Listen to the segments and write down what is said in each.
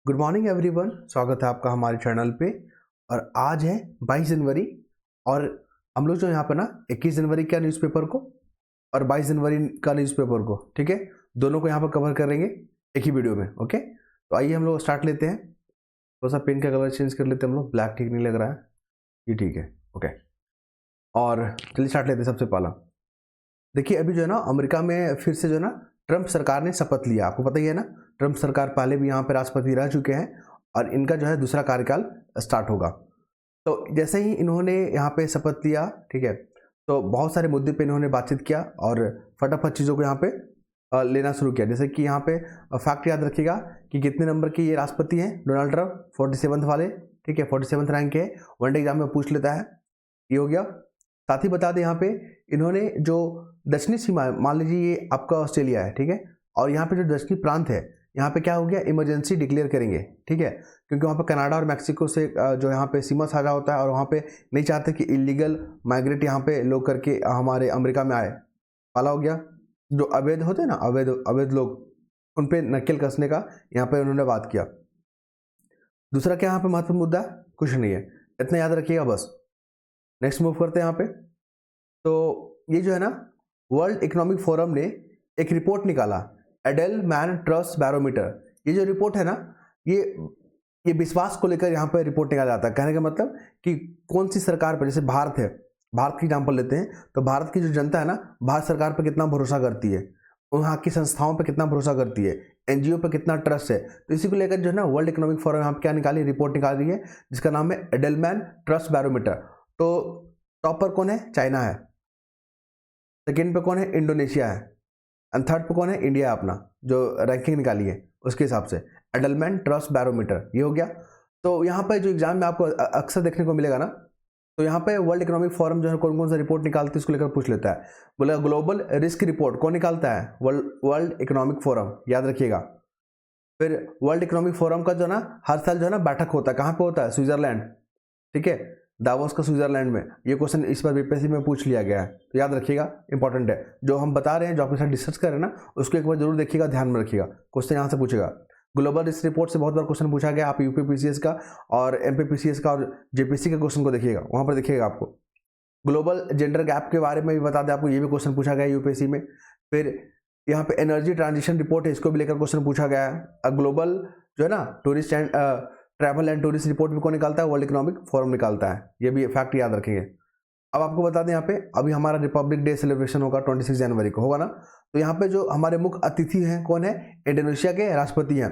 Good morning everyone, स्वागत है आपका हमारे चैनल पे। और आज है 22 जनवरी और हम लोग जो यहाँ पे ना 21 जनवरी का न्यूज़पेपर को और 22 जनवरी का न्यूज़पेपर को, ठीक है, दोनों को यहाँ पर कवर करेंगे एक ही वीडियो में। ओके, तो आइए हम लोग स्टार्ट लेते हैं। थोड़ा सा पेन का कलर चेंज कर लेते हैं हम लोग, ब्लैक ठीक नहीं लग रहा है, ये ठीक है। ओके, और चलिए स्टार्ट लेते हैं। सबसे पहला देखिए, अभी जो है ना अमेरिका में फिर से जो है ना ट्रंप सरकार ने शपथ लिया। आपको पता ही है ना, ट्रंप सरकार पहले भी यहाँ पे राष्ट्रपति रह चुके हैं और इनका जो है दूसरा कार्यकाल स्टार्ट होगा। तो जैसे ही इन्होंने यहाँ पे शपथ लिया, ठीक है, तो बहुत सारे मुद्दे पे इन्होंने बातचीत किया और फटाफट चीज़ों को यहाँ पे लेना शुरू किया। जैसे कि यहाँ पे फैक्ट याद रखिएगा कि कितने नंबर के ये राष्ट्रपति हैं, डोनाल्ड ट्रंप 47th वाले, ठीक है, 47th रैंक के। वनडे एग्जाम में पूछ लेता है, ये हो गया। साथ ही बता दें यहाँ पे इन्होंने जो दक्षिणी सीमा, मान लीजिए ये आपका ऑस्ट्रेलिया है, ठीक है, और यहाँ पे जो दक्षिणी प्रांत है, यहाँ पे क्या हो गया, इमरजेंसी डिक्लेयर करेंगे, ठीक है, क्योंकि वहाँ पे कनाडा और मैक्सिको से जो यहाँ पे सीमा साझा होता है और वहाँ पे नहीं चाहते कि इलीगल माइग्रेट यहाँ पे लोग करके हमारे अमेरिका में आए। पाला हो गया, जो अवैध होते हैं ना, अवैध लोग, उन पर नकेल कसने का यहाँ पे उन्होंने बात किया। दूसरा क्या यहाँ पे महत्वपूर्ण मुद्दा, कुछ नहीं है, इतना याद रखिएगा बस। नेक्स्ट मूव करते हैं यहाँ पे। तो ये जो है ना, वर्ल्ड इकोनॉमिक फोरम ने एक रिपोर्ट निकाला, एडेलमैन ट्रस्ट बैरोमीटर। ये जो रिपोर्ट है ना, ये विश्वास को लेकर यहाँ पे रिपोर्ट निकाला जाता है। कहने का मतलब कि कौन सी सरकार पर, जैसे भारत है, भारत की एग्जाम्पल लेते हैं, तो भारत की जो जनता है ना, भारत सरकार पर कितना भरोसा करती है, वहाँ की संस्थाओं पर कितना भरोसा करती है, एनजीओ पर कितना ट्रस्ट है। तो इसी को लेकर जो है ना वर्ल्ड इकोनॉमिक फोरम यहाँ पे क्या निकाली, रिपोर्ट निकाल रही है, जिसका नाम है एडेलमैन ट्रस्ट बैरोमीटर। तो टॉप पर कौन है, चाइना है, सेकेंड पे कौन है, इंडोनेशिया है, एंड थर्ड पे कौन है, इंडिया है अपना, जो रैंकिंग निकाली है उसके हिसाब से एडेलमैन ट्रस्ट बैरोमीटर, ये हो गया। तो यहाँ पे जो एग्जाम में आपको अक्सर देखने को मिलेगा ना, तो यहाँ पे वर्ल्ड इकोनॉमिक फोरम जो है कौन कौन सा रिपोर्ट निकालती है उसको लेकर पूछ लेता है। बोला ग्लोबल रिस्क रिपोर्ट कौन निकालता है, वर्ल्ड इकोनॉमिक फोरम, याद रखिएगा। फिर वर्ल्ड इकोनॉमिक फोरम का जो ना हर साल जो है ना बैठक होता है, कहाँ पे होता है, स्विट्जरलैंड, ठीक है, दावोस का स्विट्जरलैंड में। ये क्वेश्चन इस बार बीपीएससी में पूछ लिया गया है, तो याद रखिएगा, इंपॉर्टेंट है। जो हम बता रहे हैं, जो आपके साथ डिस्कस कर रहे हैं ना, उसको एक बार जरूर देखिएगा, ध्यान में रखिएगा, क्वेश्चन यहाँ से पूछेगा। ग्लोबल रिस्क रिपोर्ट से बहुत बार क्वेश्चन पूछा गया, आप यूपीपीसीएस का और एमपीपीसीएस का और जेपीसी के क्वेश्चन को देखिएगा, वहाँ पर देखिएगा आपको। ग्लोबल जेंडर गैप के बारे में भी बता दें आपको, ये भी क्वेश्चन पूछा गया यूपीएससी में। फिर यहाँ पे एनर्जी ट्रांजिशन रिपोर्ट है, इसको भी लेकर क्वेश्चन पूछा गया है। ग्लोबल जो है ना tourist and travel and tourist report भी कौन निकालता है, वर्ल्ड इकोनॉमिक फोरम निकालता है, ये भी फैक्ट याद रखेंगे। अब आपको बता दें यहाँ पे, अभी हमारा रिपब्लिक डे सेलिब्रेशन होगा 26 जनवरी को, होगा ना। तो यहाँ पे जो हमारे मुख्य अतिथि हैं कौन है, इंडोनेशिया के राष्ट्रपति हैं।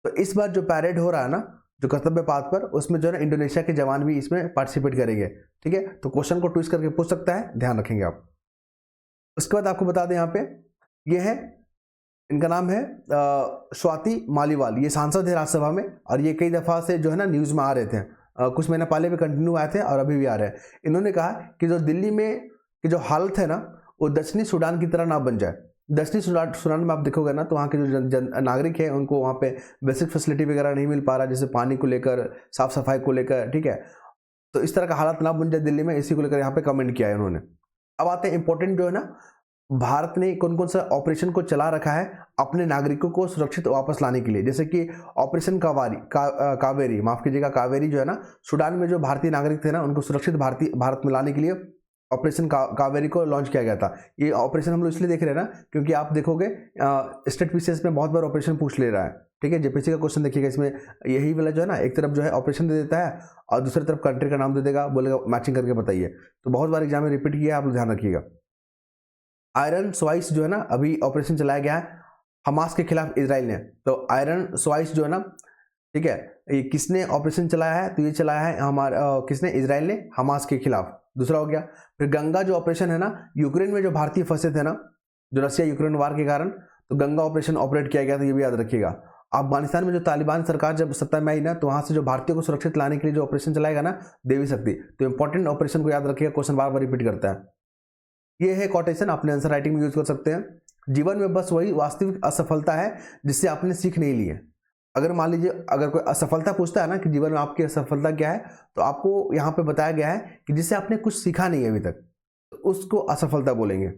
तो इस बार जो पैरेड हो रहा है ना, जो कर्तव्य पाथ पर, उसमें जो है ना इंडोनेशिया के जवान भी इसमें पार्टिसिपेट करेंगे, ठीक है। तो क्वेश्चन को ट्विस्ट करके पूछ सकता है, ध्यान रखेंगे आप। उसके बाद आपको बता दें यहाँ पे, ये है, इनका नाम है स्वाति मालीवाल, ये सांसद है राज्यसभा में और ये कई दफ़ा से जो है ना न्यूज़ में आ रहे थे, कुछ महीने पहले भी कंटिन्यू आए थे और अभी भी आ रहे हैं। इन्होंने कहा कि जो दिल्ली में की जो हालत है ना, वो दक्षिणी सूडान की तरह ना बन जाए। दक्षिणी सूडान में आप देखोगे ना, तो वहाँ के जो नागरिक हैं उनको वहाँ पे बेसिक फैसिलिटी वगैरह नहीं मिल पा रहा, जैसे पानी को लेकर, साफ सफाई को लेकर, ठीक है। तो इस तरह का हालत ना बन जाए दिल्ली में, इसी को लेकर यहाँ पे कमेंट किया है उन्होंने। अब आते हैं इंपॉर्टेंट जो है ना, भारत ने कौन कौन सा ऑपरेशन को चला रखा है अपने नागरिकों को सुरक्षित वापस लाने के लिए। जैसे कि ऑपरेशन कावेरी, माफ कीजिएगा, कावेरी जो है ना, सूडान में जो भारतीय नागरिक थे ना, उनको सुरक्षित भारत में लाने के लिए ऑपरेशन कावेरी को लॉन्च किया गया था। ये ऑपरेशन हम लोग इसलिए देख रहे हैं ना, क्योंकि आप देखोगे स्टेट पीसीएस में बहुत बार ऑपरेशन पूछ ले रहा है, ठीक है। जेपीसी का क्वेश्चन देखिएगा, इसमें यही वाला जो है ना, एक तरफ जो है ऑपरेशन दे देता है और दूसरी तरफ कंट्री का नाम दे देगा, बोलेगा मैचिंग करके बताइए। तो बहुत बार एग्जाम में रिपीट किया, आप ध्यान रखिएगा। आयरन स्वाइस जो है ना, अभी ऑपरेशन चलाया गया है हमास के खिलाफ इजराइल ने। तो आयरन स्वाइस जो है ना, ठीक है, ये किसने ऑपरेशन चलाया है, तो ये चलाया है हमारा किसने, इजराइल ने, हमास के खिलाफ। दूसरा हो गया। फिर गंगा जो ऑपरेशन है ना, यूक्रेन में जो भारतीय फंसे थे ना, जो रशिया यूक्रेन वार के कारण, तो गंगा ऑपरेशन ऑपरेट किया गया था, ये भी याद रखिएगा। अफगानिस्तान में जो तालिबान सरकार जब सत्ता में आई ना, तो वहाँ से जो भारतीयों को सुरक्षित लाने के लिए जो ऑपरेशन चलाएगा ना, देवी शक्ति, तो इंपॉर्टेंट ऑपरेशन को याद रखिएगा, क्वेश्चन बार बार रिपीट करता है। ये है कोटेशन, अपने आंसर राइटिंग में यूज कर सकते हैं। जीवन में बस वही वास्तविक असफलता है जिससे आपने सीख नहीं ली है। अगर मान लीजिए, अगर कोई असफलता पूछता है ना कि जीवन में आपकी असफलता क्या है, तो आपको यहाँ पे बताया गया है कि जिससे आपने कुछ सीखा नहीं है अभी तक, तो उसको असफलता बोलेंगे।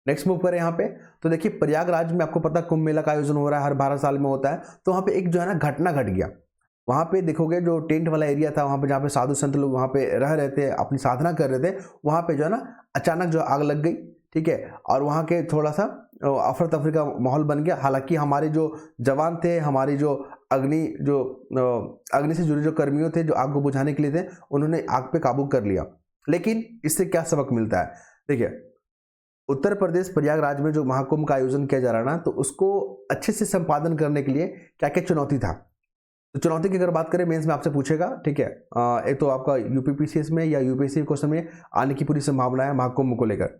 नेक्स्ट मूव करें यहाँ पे, तो देखिए प्रयागराज में आपको पता कुंभ मेला का आयोजन हो रहा है, हर 12 साल में होता है। तो वहाँ पे एक जो है ना घटना घट गया। वहाँ पे देखोगे जो टेंट वाला एरिया था, वहाँ पे जहाँ पे साधु संत लोग वहाँ पे रह रहे थे, अपनी साधना कर रहे थे, वहाँ पे जो है ना अचानक जो आग लग गई, ठीक है। और वहाँ के थोड़ा सा अफरा तफरी का माहौल बन गया। हालांकि हमारे जो जवान थे, हमारी जो अग्नि से जुड़े जो कर्मियों थे जो आग को बुझाने के लिए थे, उन्होंने आग पे काबू कर लिया। लेकिन इससे क्या सबक मिलता है? देखिए उत्तर प्रदेश प्रयागराज में जो महाकुंभ का आयोजन किया जा रहा है ना, तो उसको अच्छे से संपादन करने के लिए क्या क्या चुनौती था। तो चुनौती की अगर बात करें, मेंस में आपसे पूछेगा, ठीक है। एक तो आपका यूपीपीसीएस में या यूपीएससी क्वेश्चन में आने की पूरी संभावना है महाकुंभ को लेकर।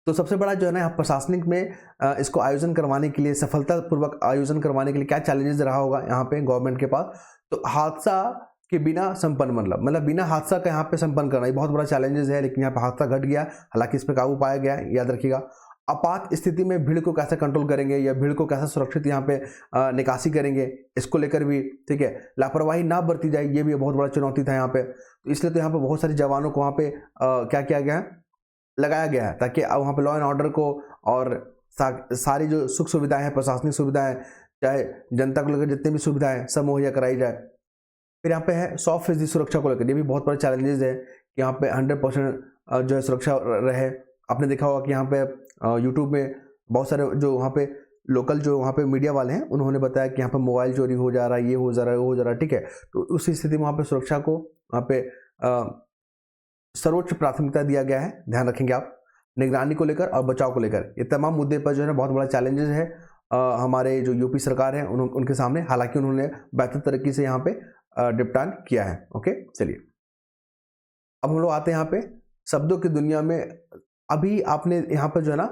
तो सबसे बड़ा जो है ना यहाँ प्रशासनिक में इसको आयोजन करवाने के लिए, सफलतापूर्वक आयोजन करवाने के लिए क्या चैलेंजेस रहा होगा यहाँ पे गवर्नमेंट के पास। तो हादसा के बिना संपन्न, मतलब बिना हादसा का यहाँ पे संपन्न करना, ये बहुत बड़ा चैलेंजेस है। लेकिन यहाँ पे हादसा घट गया, हालांकि इस पर काबू पाया गया है, याद रखिएगा। आपात स्थिति में भीड़ को कैसे कंट्रोल करेंगे या भीड़ को कैसे सुरक्षित यहाँ पे निकासी करेंगे, इसको लेकर भी, ठीक है, लापरवाही ना बरती जाए, ये भी बहुत बड़ा चुनौती था यहाँ पे। तो इसलिए तो यहाँ पे बहुत सारे जवानों को वहाँ पे क्या किया गया है, लगाया गया है, ताकि वहाँ पे लॉ एंड ऑर्डर को और सारी जो सुख सुविधाएं हैं, प्रशासनिक सुविधाएं, चाहे जनता को लेकर जितनी भी सुविधाएं, सब मुहैया कराई जाए। फिर यहाँ पे है 100% सुरक्षा को लेकर, ये भी बहुत बड़ा चैलेंजेस है कि यहाँ पे 100% जो है सुरक्षा रहे। आपने देखा होगा कि यहाँ पे यूट्यूब में बहुत सारे जो वहाँ पे लोकल जो वहाँ पे मीडिया वाले हैं, उन्होंने बताया कि यहाँ पे मोबाइल चोरी हो जा रहा है, ये हो जा रहा है, वो हो जा रहा है, ठीक है। तो उस स्थिति में वहाँ पे सुरक्षा को वहाँ पे सर्वोच्च प्राथमिकता दिया गया है। ध्यान रखेंगे आप, निगरानी को लेकर और बचाव को लेकर, ये तमाम मुद्दे पर जो है बहुत बड़ा चैलेंजेस है हमारे जो यूपी सरकार है उनके सामने। हालांकि उन्होंने बेहतर तरीके से यहाँ पे निपटान किया है। ओके, चलिए अब हम लोग आते हैं यहाँ पे शब्दों की दुनिया में। अभी आपने यहाँ पर जो है ना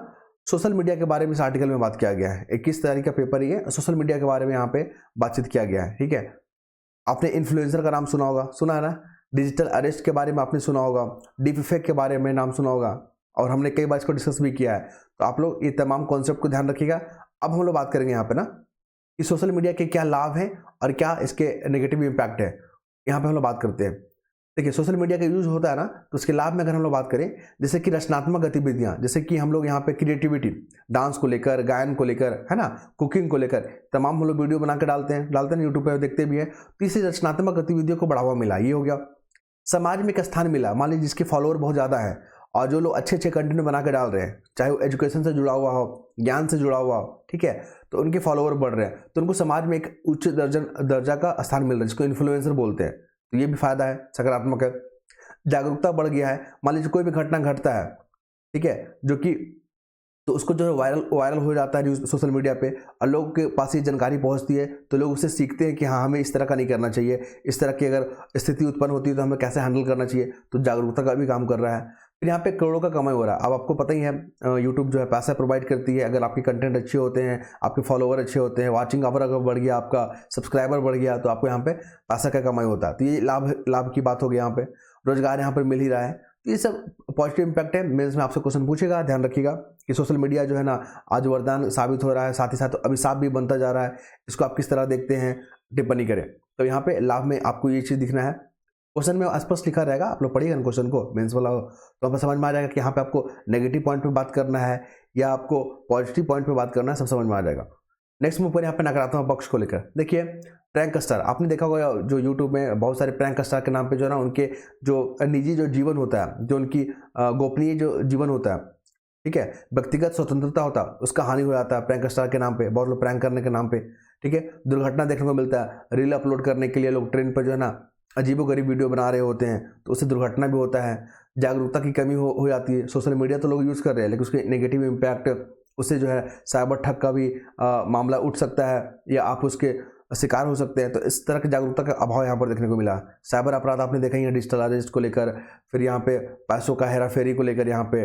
सोशल मीडिया के बारे में इस आर्टिकल में बात किया गया है। 21 तारीख का पेपर ये सोशल मीडिया के बारे में यहाँ पे बातचीत किया गया है, ठीक है। आपने इन्फ्लुएंसर का नाम सुना होगा, सुना है ना। डिजिटल अरेस्ट के बारे में आपने सुना होगा, डीप फेक के बारे में नाम सुना होगा, और हमने कई बार इसको डिस्कस भी किया है। तो आप लोग ये तमाम कॉन्सेप्ट को ध्यान रखिएगा। अब हम लोग बात करेंगे यहाँ पे ना कि सोशल मीडिया के क्या लाभ हैं और क्या इसके नेगेटिव इम्पैक्ट है, यहाँ पे हम लोग बात करते हैं। देखिए सोशल मीडिया का यूज होता है ना, तो उसके लाभ में अगर हम लोग बात करें, जैसे कि रचनात्मक गतिविधियां, जैसे कि हम लोग यहाँ पे क्रिएटिविटी, डांस को लेकर, गायन को लेकर, है ना, कुकिंग को लेकर तमाम हम लोग वीडियो बना के डालते हैं यूट्यूब पे, देखते भी है। तो इससे रचनात्मक गतिविधियों को बढ़ावा मिला, ये हो गया। समाज में एक स्थान मिला, मान लीजिए जिसके फॉलोअर बहुत ज़्यादा है और जो लोग अच्छे अच्छे कंटेंट बना के डाल रहे हैं, चाहे वो एजुकेशन से जुड़ा हुआ हो, ज्ञान से जुड़ा हुआ हो, ठीक है, तो उनके फॉलोअर बढ़ रहे हैं, तो उनको समाज में एक उच्च दर्जा का स्थान मिल रहा है, जिसको इन्फ्लुएंसर बोलते हैं। तो ये भी फायदा है, सकारात्मक है। जागरूकता बढ़ गया है। मान लीजिए कोई भी घटना घटता है, ठीक है, जो कि, तो उसको जो है वायरल हो जाता है न्यूज़ सोशल मीडिया पे, और लोगों के पास ये जानकारी पहुंचती है, तो लोग उससे सीखते हैं कि हाँ हमें इस तरह का नहीं करना चाहिए, इस तरह की अगर स्थिति उत्पन्न होती है तो हमें कैसे हैंडल करना चाहिए। तो जागरूकता का भी काम कर रहा है। फिर यहाँ पे करोड़ों का कमाई हो रहा है। अब आपको पता ही है यूट्यूब जो है पैसा प्रोवाइड करती है, अगर आपके कंटेंट अच्छे होते हैं, आपके फॉलोवर अच्छे होते हैं, वाचिंग आवर अगर बढ़ गया, आपका सब्सक्राइबर बढ़ गया, तो आपको यहाँ पे पैसा का कमाई होता है। तो ये लाभ की बात हो गई। यहाँ पे रोजगार यहाँ पर मिल ही रहा है। तो ये सब पॉजिटिव इंपैक्ट है। मेंस में आपसे क्वेश्चन पूछेगा, ध्यान रखिएगा कि सोशल मीडिया जो है ना आज वरदान साबित हो रहा है, साथ ही साथ अभिशाप भी बनता जा रहा है। इसको आप किस तरह देखते हैं, टिप्पणी करें। तो यहाँ पे लाभ में आपको ये चीज़ दिखना है। क्वेश्चन में स्पष्ट लिखा रहेगा, आप लोग पढ़िएगा क्वेश्चन को, मेंस वाला हो, तो आपको समझ में आ जाएगा कि यहाँ पे आपको नेगेटिव पॉइंट पे बात करना है या आपको पॉजिटिव पॉइंट पे बात करना है, सब समझ में आ जाएगा। नेक्स्ट मूव पर यहाँ पे नकारात्मक पक्ष को लेकर देखिए, प्रैंक स्टार, आपने देखा होगा जो यूट्यूब में बहुत सारे प्रैंक स्टार के नाम पे जो है ना उनके जो निजी जो जीवन होता है, जो उनकी गोपनीय जो जीवन होता है, ठीक है, व्यक्तिगत स्वतंत्रता होता है, उसका हानि हो जाता है प्रैंक स्टार के नाम पे। बहुत लोग प्रैंक करने के नाम पे, ठीक है, दुर्घटना देखने को मिलता है। रील अपलोड करने के लिए लोग ट्रेन पर जो है ना अजीबोगरीब वीडियो बना रहे होते हैं, तो उससे दुर्घटना भी होता है। जागरूकता की कमी हो जाती है। सोशल मीडिया तो लोग यूज़ कर रहे हैं, लेकिन उसके नेगेटिव इम्पैक्ट, उससे जो है साइबर ठग का भी मामला उठ सकता है या आप उसके शिकार हो सकते हैं। तो इस तरह की जागरूकता का अभाव यहाँ पर देखने को मिला। साइबर अपराध आपने देखा ही है, डिजिटल अरेस्ट को लेकर, फिर यहाँ पे पैसों का हेराफेरी को लेकर। यहाँ पे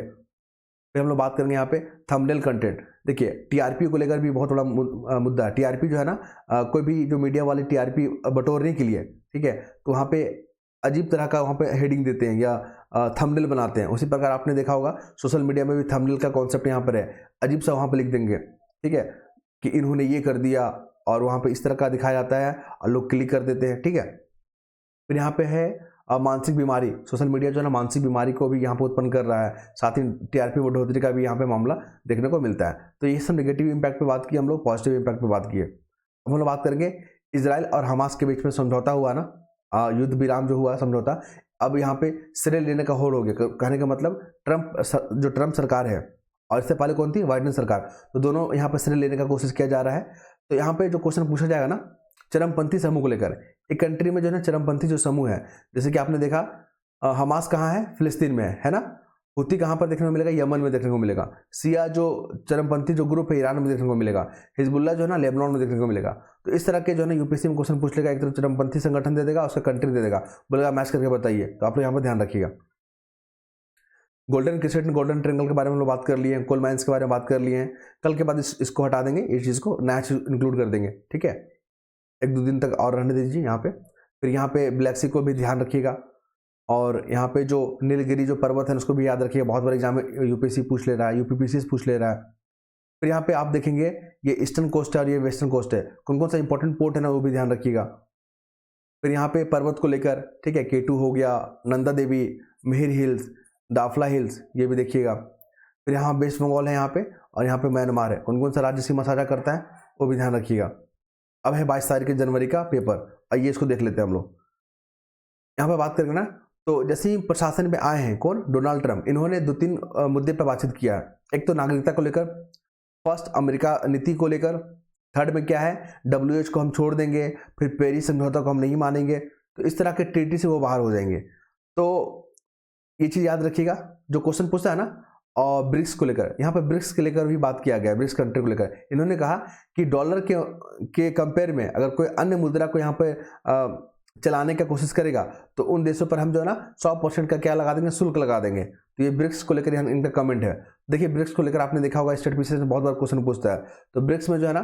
फिर हम लोग बात करेंगे यहाँ पे थंबनेल कंटेंट। देखिए टीआरपी को लेकर भी बहुत बड़ा मुद्दा है। टीआरपी जो है ना, कोई भी जो मीडिया वाले टीआरपी बटोरने के लिए, ठीक है, तो वहाँ पे अजीब तरह का वहाँ पे हेडिंग देते हैं या थंबनेल बनाते हैं। उसी प्रकार आपने देखा होगा सोशल मीडिया में भी थंबनेल का कॉन्सेप्ट यहाँ पर है। अजीब सा वहाँ पर लिख देंगे, ठीक है, कि इन्होंने ये कर दिया, और वहाँ पे इस तरह का दिखाया जाता है और लोग क्लिक कर देते हैं, ठीक है। फिर यहाँ पे है मानसिक बीमारी, सोशल मीडिया जो है ना मानसिक बीमारी को भी यहाँ पे उत्पन्न कर रहा है, साथ ही टीआरपी बढ़ोतरी का भी यहाँ पे मामला देखने को मिलता है। तो ये सब नेगेटिव इम्पैक्ट पे बात की हम लोग, पॉजिटिव इम्पैक्ट पे बात किए। अब हम लोग बात करेंगे इजराइल और हमास के बीच में समझौता हुआ ना, युद्ध विराम जो हुआ समझौता, अब यहाँ पे श्रेय लेने का होड़ हो गया। कहने का मतलब ट्रंप सरकार है और इससे पहले कौन थी, बाइडेन सरकार, तो दोनों यहाँ पे श्रेय लेने का कोशिश किया जा रहा है। तो यहाँ पे जो क्वेश्चन पूछा जाएगा ना चरमपंथी समूह को लेकर, एक कंट्री में जो है ना चरमपंथी जो समूह है, जैसे कि आपने देखा हमास कहाँ है, फिलिस्तीन में है ना, हुती कहाँ पर देखने को मिलेगा, यमन में देखने को मिलेगा, सिया जो चरमपंथी जो ग्रुप है ईरान में देखने को मिलेगा, हिजबुल्ला जो है ना लेबनान में देखने को मिलेगा। तो इस तरह के जो है ना यूपीएससी में क्वेश्चन पूछ लेगा, एक तरफ चरमपंथी संगठन दे देगा, उसका कंट्री दे देगा, बोलेगा मैच करके बताइए। तो आप लोग यहाँ पर ध्यान रखिएगा। गोल्डन क्रिसेंट, गोल्डन ट्रेंगल के बारे में हम लोग बात कर लिए हैं, कोल माइंस के बारे में बात कर लिए हैं। कल के बाद इसको हटा देंगे, इस चीज़ को नया चीज इंक्लूड कर देंगे, ठीक है, 1-2 दिन तक और रहने दीजिए यहाँ पे। फिर यहाँ पे ब्लैक सी को भी ध्यान रखिएगा, और यहाँ पे जो नीलगिरी जो पर्वत है उसको भी याद रखिएगा, बहुत बड़े एग्जाम में यूपीएससी पूछ ले रहा है, यूपीपीसी पूछ ले रहा है। फिर यहाँ पे आप देखेंगे ये ईस्टर्न कोस्ट है और ये वेस्टर्न कोस्ट है, कौन कौन सा इंपॉर्टेंट पोर्ट है ना वो भी ध्यान रखिएगा। फिर यहाँ पे पर्वत को लेकर, ठीक है, केटू हो गया, नंदा देवी, मिहिर हिल्स, दाफला हिल्स, ये भी देखिएगा। फिर यहाँ वेस्ट बंगाल है यहाँ पे, और यहाँ पे म्यांमार है, कौन कौन सा राज्य सीमा साझा करता है वो भी ध्यान रखिएगा। अब है 22 तारीख जनवरी का पेपर, आइए इसको देख लेते हैं हम लोग। यहाँ पे बात करेंगे ना, तो जैसे ही प्रशासन में आए हैं कौन, डोनाल्ड ट्रंप, इन्होंने 2-3 मुद्दे पर बातचीत किया है। एक तो नागरिकता को लेकर, फर्स्ट अमेरिका नीति को लेकर, थर्ड में क्या है WHO को हम छोड़ देंगे, फिर पेरिस समझौता को हम नहीं मानेंगे, तो इस तरह के ट्रीटी से वो बाहर हो जाएंगे। तो ये चीज़ याद रखिएगा। जो क्वेश्चन पूछता है ना और ब्रिक्स को लेकर, यहाँ पे ब्रिक्स के लेकर भी बात किया गया है, ब्रिक्स कंट्री को लेकर इन्होंने कहा कि डॉलर के कंपेयर में अगर कोई अन्य मुद्रा को यहाँ पे चलाने का कोशिश करेगा तो उन देशों पर हम जो है ना 100% का क्या लगा देंगे, शुल्क लगा देंगे। तो ये ब्रिक्स को लेकर यहाँ इनका कमेंट है। देखिए ब्रिक्स को लेकर आपने देखा होगा स्टेट पीसीएस में बहुत बार क्वेश्चन पूछता है। तो ब्रिक्स में जो है ना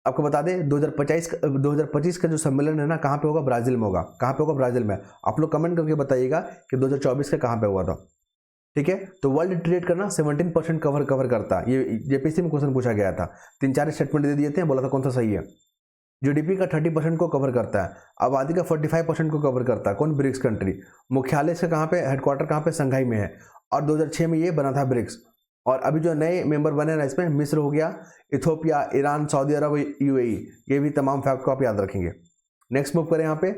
आपको बता दें 2025 का जो सम्मेलन है ना कहाँ पे होगा, ब्राजील में होगा। कहाँ पे होगा, ब्राजील में। आप लोग कमेंट करके बताइएगा कि 2024 का कहाँ पे हुआ था, ठीक है। तो वर्ल्ड ट्रेड करना 17% कवर करता है, ये जेपीसी में क्वेश्चन पूछा गया था। 3-4 स्टेटमेंट दे दिए थे, बोला था कौन सा सही है। जीडीपी का 30% को कवर करता है, आबादी का 45% को कवर करता है, कौन, ब्रिक्स कंट्री। मुख्यालय से कहाँ पे, हेडक्वार्टर कहाँ पे, संघाई में है, और 2006 में ये बना था ब्रिक्स। और अभी जो नए मेंबर बने ना इसमें मिस्र हो गया, इथोपिया, ईरान, सऊदी अरब, यूएई, ये भी तमाम फैक्ट को आप याद रखेंगे। नेक्स्ट मूव करें यहाँ पे,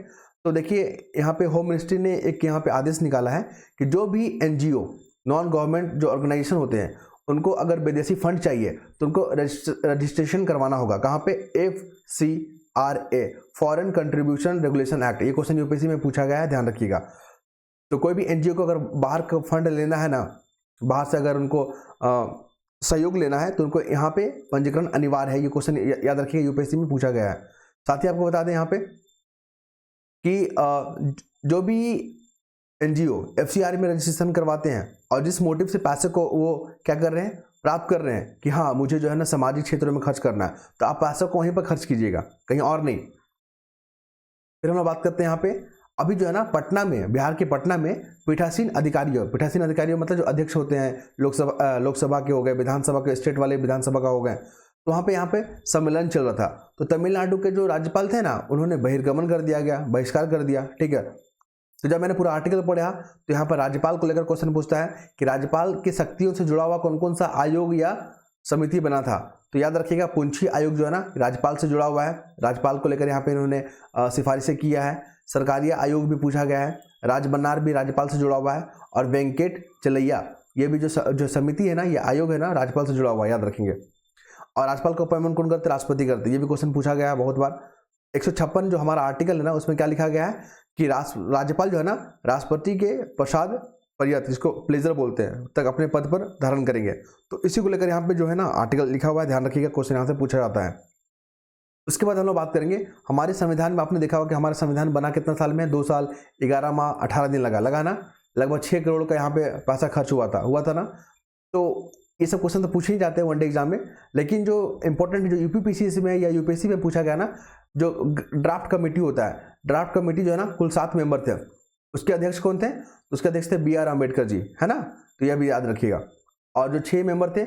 तो देखिए यहाँ पे होम मिनिस्ट्री ने एक यहाँ पे आदेश निकाला है कि जो भी एनजीओ, नॉन गवर्नमेंट जो ऑर्गेनाइजेशन होते हैं, उनको अगर विदेशी फंड चाहिए तो उनको रजिस्ट्रेशन करवाना होगा। कहाँ पे, FCRA, foreign contribution regulation act. ये क्वेश्चन यूपीएससी में पूछा गया है, ध्यान रखिएगा। तो कोई भी एनजीओ को अगर बाहर का फंड लेना है ना, बाहर से अगर उनको सहयोग लेना है तो उनको यहाँ पे पंजीकरण अनिवार्य है। ये क्वेश्चन याद रखिएगा, यूपीएससी में पूछा गया है। साथ ही आपको बता दें यहाँ पे कि जो भी एनजीओ FCRA में रजिस्ट्रेशन करवाते हैं और जिस मोटिव से पैसे को वो क्या कर रहे हैं, प्राप्त कर रहे हैं कि हाँ मुझे जो है ना सामाजिक क्षेत्रों में खर्च करना है, तो आप पैसे को वहीं पर खर्च कीजिएगा, कहीं और नहीं। फिर हम लोग बात करते हैं यहाँ पे, अभी जो है ना पटना में, बिहार के पटना में पीठासीन अधिकारियों मतलब जो अध्यक्ष होते हैं लोकसभा के हो गए, विधानसभा के, स्टेट वाले विधानसभा का हो गए, तो वहाँ पे यहाँ पे सम्मेलन चल रहा था। तो तमिलनाडु के जो राज्यपाल थे ना, उन्होंने बहिर्गमन कर दिया गया, बहिष्कार कर दिया, ठीक है। तो जब मैंने पूरा आर्टिकल पढ़ा तो यहाँ पर राज्यपाल को लेकर क्वेश्चन पूछता है कि राज्यपाल की शक्तियों से जुड़ा हुआ कौन कौन सा आयोग या समिति बना था। तो याद रखिएगा पुंछी आयोग जो है ना राज्यपाल से जुड़ा हुआ है, राज्यपाल को लेकर यहाँ पे इन्होंने सिफारिशें किया है। सरकारी आयोग भी पूछा गया है, राजबन्नार भी राज्यपाल से जुड़ा हुआ है, और वेंकट चलैया ये भी जो समिति है ना, ये आयोग है ना राज्यपाल से जुड़ा हुआ है, याद रखेंगे। और राज्यपाल का अपॉइंटमेंट कौन करते, राष्ट्रपति करते, ये भी क्वेश्चन पूछा गया है बहुत बार। 156 जो हमारा आर्टिकल है ना उसमें क्या लिखा गया है कि राज्यपाल जो है ना राष्ट्रपति के प्रसाद पर्यत, जिसको प्लेजर बोलते हैं, तक अपने पद पर धारण करेंगे। तो इसी को लेकर यहाँ पे जो है ना आर्टिकल लिखा हुआ है, ध्यान रखिएगा, क्वेश्चन यहाँ से पूछा जाता है। उसके बाद हम लोग बात करेंगे हमारे संविधान में। आपने देखा होगा कि हमारा संविधान बना कितना साल में, 2 साल 11 माह 18 दिन लगा ना, लगभग 6 करोड़ का यहाँ पे पैसा खर्च हुआ था ना। तो ये सब क्वेश्चन तो पूछे ही जाते हैं वनडे एग्जाम में, लेकिन जो इंपॉर्टेंट जो यूपीपीसीएस में या यूपीएससी में पूछा गया ना, जो ड्राफ्ट कमेटी होता है, ड्राफ्ट कमेटी जो है ना कुल 7 मेंबर थे, उसके अध्यक्ष कौन थे, उसके अध्यक्ष थे BR अम्बेडकर जी, है ना, तो यह भी याद रखिएगा। और जो 6 मेंबर थे,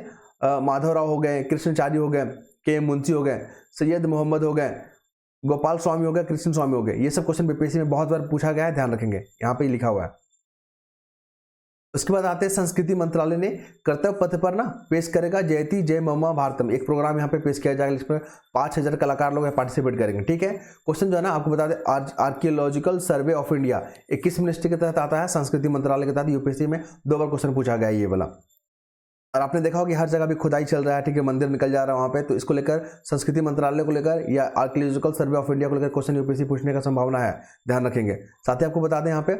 माधवराव हो गए, कृष्णाचार्य हो गए, KM मुंशी हो गए, सैयद मोहम्मद हो गए, गोपाल स्वामी हो गया, कृष्ण स्वामी हो गए, ये सब क्वेश्चन बीपीएससी में बहुत बार पूछा गया है, ध्यान रखेंगे, यहाँ पे लिखा हुआ है। उसके बाद आते हैं संस्कृति मंत्रालय ने कर्तव्य पथ पर ना पेश करेगा जयति जय ममा भारतम, एक प्रोग्राम यहाँ पे पेश किया जाएगा, इसमें 5000 कलाकार लोग पार्टिसिपेट करेंगे। ठीक है, क्वेश्चन जो है ना आपको बता दें, archaeological survey of India 21 ministry के तहत आता है, संस्कृति मंत्रालय के तहत यूपीएससी में 2 बार क्वेश्चन पूछा गया है ये वाला। और आपने देखा होगा कि हर जगह भी खुदाई चल रहा है, ठीक है, मंदिर निकल जा रहा है वहाँ पे, तो इसको लेकर संस्कृति मंत्रालय को लेकर या आर्कियोलॉजिकल सर्वे ऑफ इंडिया को लेकर क्वेश्चन यूपीएससी पूछने का संभावना है, ध्यान रखेंगे। साथ ही आपको बता दें यहाँ पे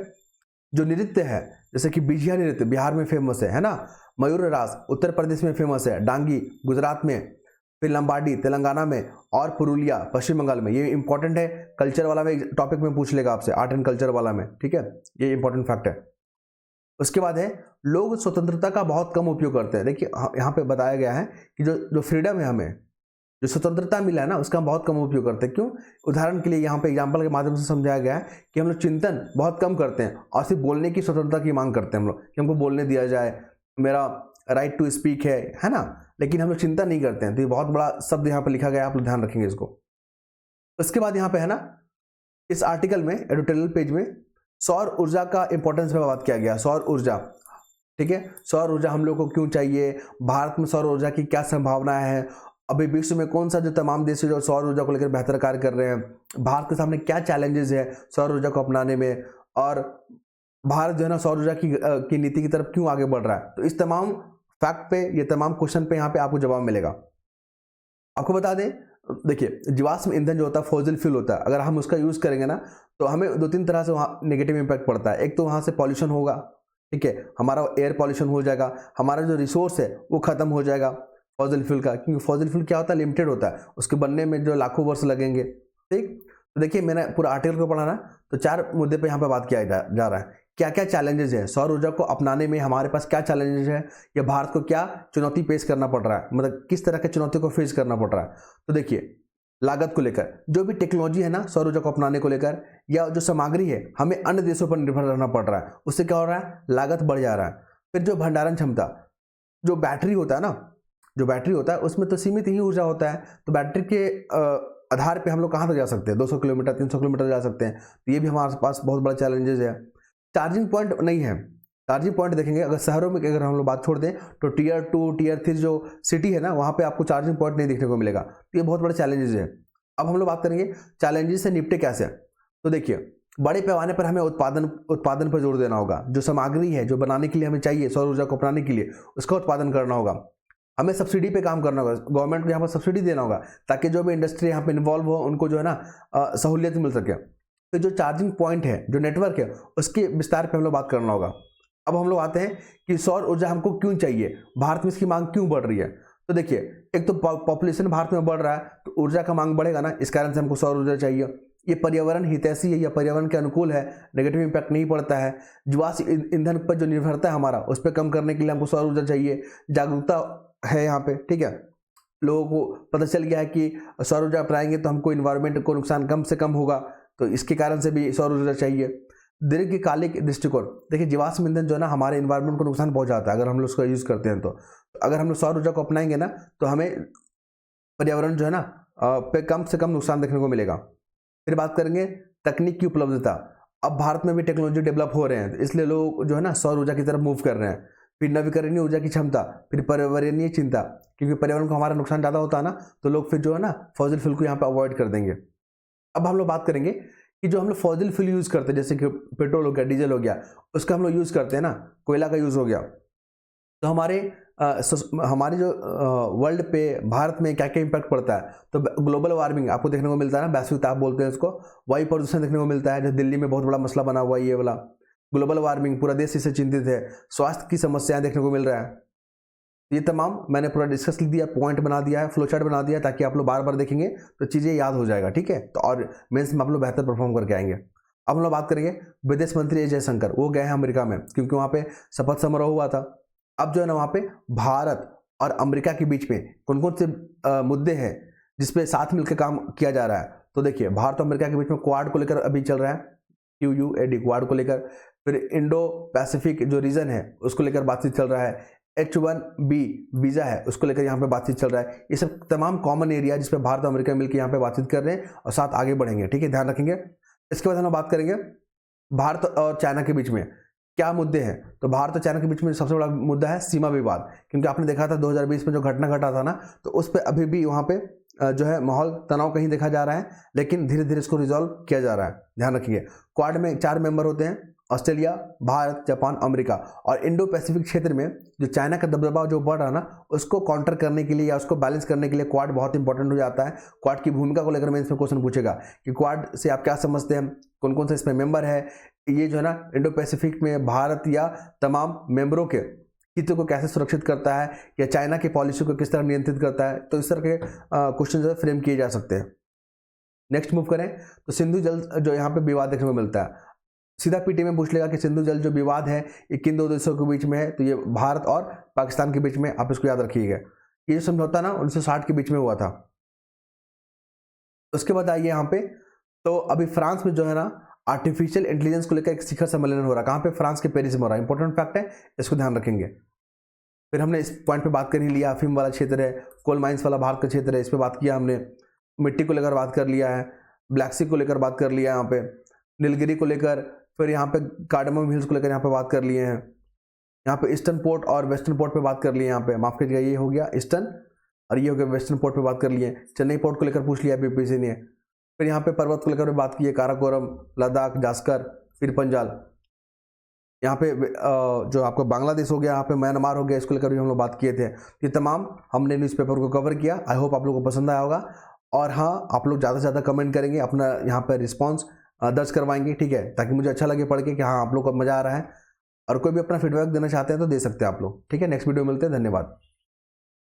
जो नृत्य है, जैसे कि बिजिया नृत्य बिहार में फेमस है ना, मयूर रास उत्तर प्रदेश में फेमस है, डांगी गुजरात में, फिर लंबाडी तेलंगाना में, और पुरुलिया पश्चिम बंगाल में। ये इंपॉर्टेंट है, कल्चर वाला में टॉपिक में पूछ लेगा आपसे, आर्ट एंड कल्चर वाला में, ठीक है, ये इंपॉर्टेंट फैक्ट है। उसके बाद है लोग स्वतंत्रता का बहुत कम उपयोग करते हैं। देखिए यहाँ पे बताया गया है कि जो फ्रीडम है, हमें जो स्वतंत्रता मिला है ना, उसका हम बहुत कम उपयोग करते हैं। क्यों? उदाहरण के लिए यहाँ पे एग्जाम्पल के माध्यम से समझाया गया है कि हम लोग चिंतन बहुत कम करते हैं और सिर्फ बोलने की स्वतंत्रता की मांग करते हैं हम लोग, कि हमको बोलने दिया जाए, मेरा राइट टू स्पीक है ना, लेकिन हम लोग चिंता नहीं करते हैं। तो ये बहुत बड़ा शब्द यहाँ पर लिखा गया है, आप लोग ध्यान रखेंगे इसको। उसके बाद यहाँ पे है ना, इस आर्टिकल में एडिटोरियल पेज में सौर ऊर्जा का इंपॉर्टेंस में बात किया गया। सौर ऊर्जा, ठीक है, सौर ऊर्जा हम लोग को क्यों चाहिए, भारत में सौर ऊर्जा की क्या संभावना है, अभी विश्व में कौन सा जो तमाम देश जो सौर ऊर्जा को लेकर बेहतर कार्य कर रहे हैं, भारत के सामने क्या चैलेंजेस है सौर ऊर्जा को अपनाने में, और भारत जो है ना सौर ऊर्जा की नीति की तरफ क्यों आगे बढ़ रहा है। तो इस तमाम फैक्ट पे, ये तमाम क्वेश्चन पे यहाँ पे आपको जवाब मिलेगा। आपको बता दें, देखिए जीवाश्म ईंधन जो होता है फॉसिल फ्यूल होता है, अगर हम उसका यूज करेंगे ना तो हमें 2-3 तरह से वहाँ नेगेटिव इम्पैक्ट पड़ता है। एक तो वहाँ से पॉल्यूशन होगा, ठीक है, हमारा एयर पॉल्यूशन हो जाएगा, हमारा जो रिसोर्स है वो खत्म हो जाएगा फॉसिल फ्यूल का, क्योंकि फॉसिल फ्यूल क्या होता है, लिमिटेड होता है, उसके बनने में जो लाखों वर्ष लगेंगे। ठीक, तो देखिए मैंने पूरा आर्टिकल को पढ़ा ना, तो 4 मुद्दे पे यहाँ पे बात किया जा रहा है। क्या क्या चैलेंजेस है सौर ऊर्जा को अपनाने में, हमारे पास क्या चैलेंजेस है, या भारत को क्या चुनौती पेश करना पड़ रहा है, मतलब किस तरह के चुनौती को फेस करना पड़ रहा है। तो देखिए लागत को लेकर, जो भी टेक्नोलॉजी है ना सौर ऊर्जा को अपनाने को लेकर, या जो सामग्री है हमें अन्य देशों पर निर्भर रहना पड़ रहा है, उससे क्या हो रहा है, लागत बढ़ जा रहा है। फिर जो भंडारण क्षमता, जो बैटरी होता है ना, जो बैटरी होता है उसमें तो सीमित ही ऊर्जा होता है, तो बैटरी के आधार पे हम लोग कहाँ तक जा सकते हैं, 200 किलोमीटर 300 किलोमीटर जा सकते हैं, तो ये भी हमारे पास बहुत बड़ा चैलेंजेस है। चार्जिंग पॉइंट नहीं है, चार्जिंग पॉइंट देखेंगे अगर शहरों में अगर हम लोग बात छोड़ दें तो टियर 2 टियर 3 जो सिटी है ना, वहाँ पे आपको चार्जिंग पॉइंट नहीं देखने को मिलेगा, तो ये बहुत बड़े चैलेंजेस है। अब हम लोग बात करेंगे चैलेंजेस से निपटे कैसे। तो देखिए बड़े पैमाने पर हमें उत्पादन पर जोर देना होगा, जो सामग्री है जो बनाने के लिए हमें चाहिए सौर ऊर्जा को अपनाने के लिए, उसका उत्पादन करना होगा। हमें सब्सिडी पे काम करना होगा, गवर्नमेंट को यहाँ पर सब्सिडी देना होगा, ताकि जो भी इंडस्ट्री यहाँ पे इन्वॉल्व हो उनको जो है ना सहूलियत मिल सके। तो जो चार्जिंग पॉइंट है, जो नेटवर्क है, उसके विस्तार पे हम लोग बात करना होगा। अब हम लोग आते हैं कि सौर ऊर्जा हमको क्यों चाहिए, भारत में इसकी मांग क्यों बढ़ रही है। तो देखिए एक तो पॉपुलेशन भारत में बढ़ रहा है, तो ऊर्जा का मांग बढ़ेगा ना, इस कारण से हमको सौर ऊर्जा चाहिए। ये पर्यावरण हितैषी है या पर्यावरण के अनुकूल है, नेगेटिव इम्पैक्ट नहीं पड़ता है। जीवाश्म ईंधन पर जो निर्भरता है हमारा, उस पर कम करने के लिए हमको सौर ऊर्जा चाहिए। जागरूकता है यहाँ पे, ठीक है, लोगों को पता चल गया है कि सौर ऊर्जा अपनाएंगे तो हमको इन्वायरमेंट को नुकसान कम से कम होगा, तो इसके कारण से भी सौर ऊर्जा चाहिए। दीर्घकालिक दृष्टिकोण, देखिए जीवाश्म ईंधन जो है ना हमारे इन्वायरमेंट को नुकसान पहुंचाता है अगर हम लोग उसका यूज़ करते हैं। तो अगर हम लोग सौर ऊर्जा को अपनाएंगे ना तो हमें पर्यावरण जो है ना पे कम से कम नुकसान देखने को मिलेगा। फिर बात करेंगे तकनीक की उपलब्धता। अब भारत में भी टेक्नोलॉजी डेवलप हो रहे हैं, तो इसलिए लोग जो है ना सौर ऊर्जा की तरफ मूव कर रहे हैं। फिर नवीकरणीय ऊर्जा की क्षमता, फिर पर्यावरणीय चिंता, क्योंकि पर्यावरण को हमारा नुकसान ज़्यादा होता है ना, तो लोग फिर जो है ना फॉसिल फ्यूल को यहाँ पे अवॉइड कर देंगे। अब हम लोग बात करेंगे कि जो हम लोग फॉसिल फ्यूल यूज़ करते हैं, जैसे कि पेट्रोल हो गया, डीजल हो गया, उसका हम लोग यूज़ करते हैं ना, कोयला का यूज़ हो गया, तो हमारे जो वर्ल्ड पे भारत में क्या क्या इम्पैक्ट पड़ता है। तो ग्लोबल वार्मिंग आपको देखने को मिलता है ना, वैश्विक ताप बोलते हैं इसको, वायु प्रदूषण देखने को मिलता है, जो दिल्ली में बहुत बड़ा मसला बना हुआ है ये वाला ग्लोबल वार्मिंग, पूरा देश इससे चिंतित है। स्वास्थ्य की समस्याएं देखने को मिल रहा है। ये तमाम मैंने पूरा डिस्कस लिख दिया, पॉइंट बना दिया है, फ्लो चार्ट बना दिया, ताकि आप लोग बार बार देखेंगे तो चीज़ें याद हो जाएगा, ठीक है, तो और मेंस में आप लोग बेहतर परफॉर्म करके आएंगे। अब हम लोग बात करेंगे विदेश मंत्री जयशंकर, वो गए हैं अमेरिका में, क्योंकि वहाँ पे शपथ समारोह हुआ था। अब जो है ना वहाँ पे भारत और अमेरिका के बीच में कौन कौन से मुद्दे हैं जिसपे साथ मिलकर काम किया जा रहा है। तो देखिए भारत और अमेरिका के बीच में क्वाड को लेकर अभी चल रहा है, QUAD क्वाड को लेकर। फिर इंडो पैसिफिक जो रीजन है उसको लेकर बातचीत चल रहा है। H1B वीज़ा है उसको लेकर यहाँ पे बातचीत चल रहा है। ये सब तमाम कॉमन एरिया जिस पे भारत और अमेरिका मिलकर यहाँ पे बातचीत कर रहे हैं और साथ आगे बढ़ेंगे, ठीक है, ध्यान रखेंगे। इसके बाद हम बात करेंगे भारत और चाइना के बीच में क्या मुद्दे हैं। तो भारत और चाइना के बीच में सबसे बड़ा मुद्दा है सीमा विवाद, क्योंकि आपने देखा था 2020 में जो घटना घटा था ना, तो उस पर अभी भी वहाँ पे जो है माहौल तनाव कहीं देखा जा रहा है, लेकिन धीरे धीरे इसको रिजॉल्व किया जा रहा है, ध्यान रखिए। क्वाड में 4 मेंबर होते हैं, ऑस्ट्रेलिया, भारत, जापान, अमेरिका। और इंडो पैसिफिक क्षेत्र में जो चाइना का दबदबा जो बढ़ रहा है ना, उसको काउंटर करने के लिए या उसको बैलेंस करने के लिए क्वाड बहुत इंपॉर्टेंट हो जाता है। क्वाड की भूमिका को लेकर मैं इसमें क्वेश्चन पूछेगा कि क्वाड से आप क्या समझते हैं, कौन कौन से इसमें मेंबर है, ये जो है ना इंडो पैसिफिक में भारत या तमाम मेंबरों के हितों को कैसे सुरक्षित करता है, या चाइना की पॉलिसी को किस तरह नियंत्रित करता है। तो इस तरह के क्वेश्चन जो फ्रेम किए जा सकते हैं। नेक्स्ट मूव करें तो सिंधु जल जो यहाँ पे विवाद देखने को मिलता है, सीधा पीटी में पूछ लेगा कि सिंधु जल जो विवाद है ये किन दो देशों के बीच में है। तो ये भारत और पाकिस्तान के बीच में, आप इसको याद रखिएगा। ये जो समझौता ना 1960 के बीच में हुआ था। उसके बाद आइए यहाँ पे, तो अभी फ्रांस में जो है ना आर्टिफिशियल इंटेलिजेंस को लेकर एक शिखर सम्मेलन हो रहा है। कहाँ पे? फ्रांस के पेरिस में हो रहा है। इंपॉर्टेंट फैक्ट है, इसको ध्यान रखेंगे। फिर हमने इस पॉइंट पे बात कर ही लिया, अफीम वाला क्षेत्र है, कोल माइंस वाला भारत का क्षेत्र है, इस पर बात किया हमने। मिट्टी को लेकर बात कर लिया है, ब्लैक सी को लेकर बात कर लिया यहाँ पे, नीलगिरी को लेकर, फिर यहाँ पे कार्डमम हिल्स को लेकर यहाँ पे बात कर लिए हैं। यहाँ पे ईस्टर्न पोर्ट और वेस्टर्न पोर्ट पे बात कर लिए। यहाँ पे माफ कीजिएगा, ये हो गया ईस्टर्न और ये हो गया वेस्टर्न पोर्ट पे बात कर लिए। चेन्नई पोर्ट को लेकर पूछ लिया बीपीसी ने। फिर यहाँ पे पर्वत को लेकर बात की है, काराकोरम, लद्दाख, जास्कर, फिर पंजाल। यहाँ पे जो आपका बांग्लादेश हो गया, यहाँ पे म्यांमार हो गया, इसको लेकर भी हम लोग बात किए थे। ये तमाम हमने न्यूज़पेपर को कवर किया। आई होप आप लोगों को पसंद आया होगा। और हाँ, आप लोग ज़्यादा से ज़्यादा कमेंट करेंगे, अपना यहाँ पर रिस्पॉन्स दर्ज करवाएंगे, ठीक है, ताकि मुझे अच्छा लगे पढ़ के कि हाँ आप लोग को मज़ा आ रहा है। और कोई भी अपना फीडबैक देना चाहते हैं तो दे सकते हैं आप लोग, ठीक है। नेक्स्ट वीडियो मिलते हैं, धन्यवाद।